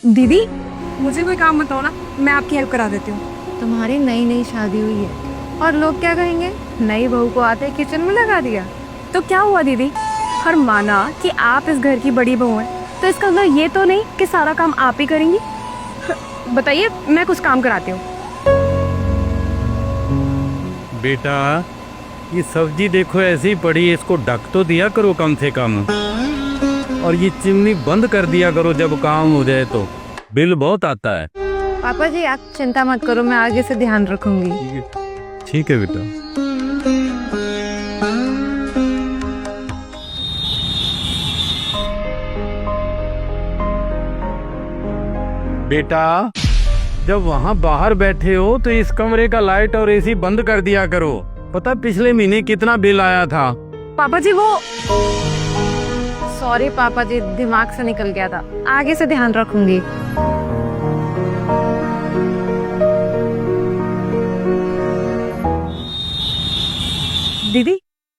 दीदी मुझे कोई काम बताओ ना, मैं आपकी हेल्प करा देती हूँ। तुम्हारी नई नई शादी हुई है और लोग क्या कहेंगे, नई बहू को आते किचन में लगा दिया। तो क्या हुआ दीदी, हर माना कि आप इस घर की बड़ी बहू हैं, तो इसका मतलब ये तो नहीं कि सारा काम आप ही करेंगी। बताइए, मैं कुछ काम कराती हूँ। बेटा ये सब्जी देखो ऐसी ही पड़ी है, इसको ढक तो दिया करो कम से कम, और ये चिमनी बंद कर दिया करो जब काम हो जाए तो, बिल बहुत आता है। पापा जी आप चिंता मत करो, मैं आगे से ध्यान रखूंगी। ठीक है बेटा। बेटा जब वहाँ बाहर बैठे हो तो इस कमरे का लाइट और एसी बंद कर दिया करो। पता पिछले महीने कितना बिल आया था? पापा जी वो सॉरी पापा जी, दिमाग से निकल गया था, आगे से ध्यान रखूंगी। दीदी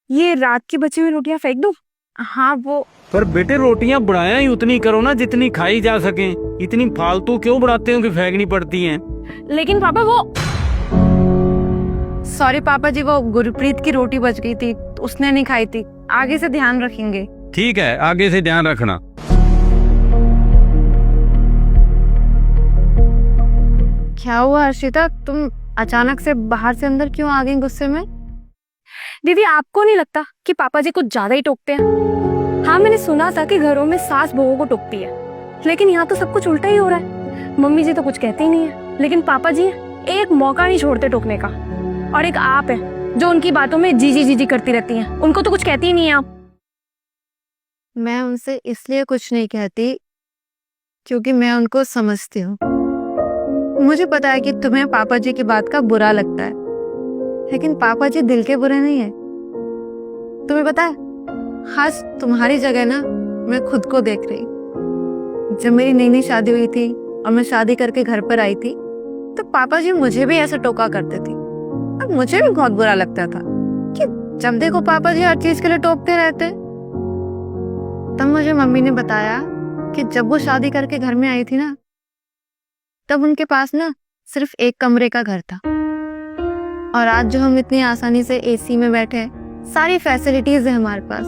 ये रात की बची हुई रोटियां फेंक दूं? हाँ वो पर बेटे रोटियां बढ़ाया ही उतनी करो ना जितनी खाई जा सके, इतनी फालतू क्यों बढ़ाते हो कि फेंकनी पड़ती हैं? लेकिन पापा वो सॉरी पापा जी, वो गुरप्रीत की रोटी बच गई थी, उसने नहीं खाई थी, आगे से ध्यान रखेंगे। ठीक है, आगे से ध्यान रखना। क्या हुआ हर्षिता, तुम अचानक से बाहर से अंदर क्यों आ गई गुस्से में? दीदी आपको नहीं लगता कि पापा जी कुछ ज्यादा ही टोकते हैं? हाँ मैंने सुना था कि घरों में सास बहुओं को टोकती है, लेकिन यहाँ तो सब कुछ उल्टा ही हो रहा है। मम्मी जी तो कुछ कहते ही नहीं है, लेकिन पापा जी एक मौका नहीं छोड़ते टोकने का। और एक आप है जो उनकी बातों में जीजी जीजी करती रहती हैं, उनको तो कुछ कहती ही नहीं है आप। मैं उनसे इसलिए कुछ नहीं कहती क्योंकि मैं उनको समझती हूँ। मुझे पता है कि तुम्हें पापा जी की बात का बुरा लगता है, लेकिन पापा जी दिल के बुरे नहीं है। तुम्हें पता है, खास तुम्हारी जगह ना मैं खुद को देख रही। जब मेरी नई नई शादी हुई थी और मैं शादी करके घर पर आई थी, तो पापा जी मुझे भी ऐसा टोका करते थे और मुझे भी बहुत बुरा लगता था कि जब देखो पापा जी हर चीज के लिए टोकते रहते। तब मुझे मम्मी ने बताया कि जब वो शादी करके घर में आई थी ना, तब उनके पास ना सिर्फ एक कमरे का घर था, और आज जो हम इतनी आसानी से एसी में बैठे हैं, सारी फैसिलिटीज है हमारे पास,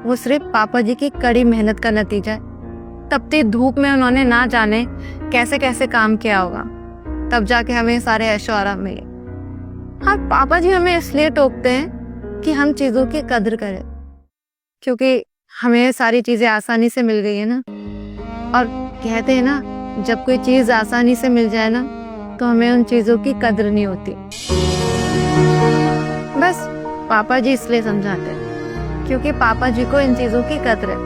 वो सिर्फ पापा जी की कड़ी मेहनत का नतीजा है। तपती धूप में उन्होंने ना जाने कैसे कैसे काम किया होगा, तब जाके हमें सारे ऐशो आराम मिले। हाँ पापा जी हमें इसलिए टोकते हैं कि हम चीजों की कदर करें, क्योंकि हमें सारी चीजें आसानी से मिल गई है ना। और कहते हैं ना, जब कोई चीज आसानी से मिल जाए ना तो हमें उन चीजों की कदर नहीं होती। बस पापा जी इसलिए समझाते हैं क्योंकि पापा जी को इन चीजों की कदर है।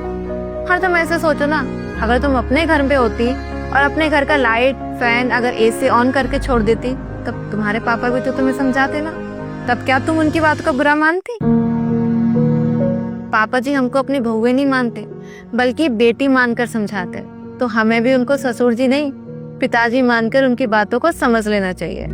हर तुम ऐसे सोचो ना, अगर तुम अपने घर पे होती और अपने घर का लाइट फैन अगर एसी ऑन करके छोड़ देती, तब तुम्हारे पापा भी तो तुम्हें समझाते ना, तब क्या तुम उनकी बात को बुरा मानती? पापा जी हमको अपनी बहुएं नहीं मानते, बल्कि बेटी मानकर समझाते, तो हमें भी उनको ससुर जी नहीं पिताजी मानकर उनकी बातों को समझ लेना चाहिए।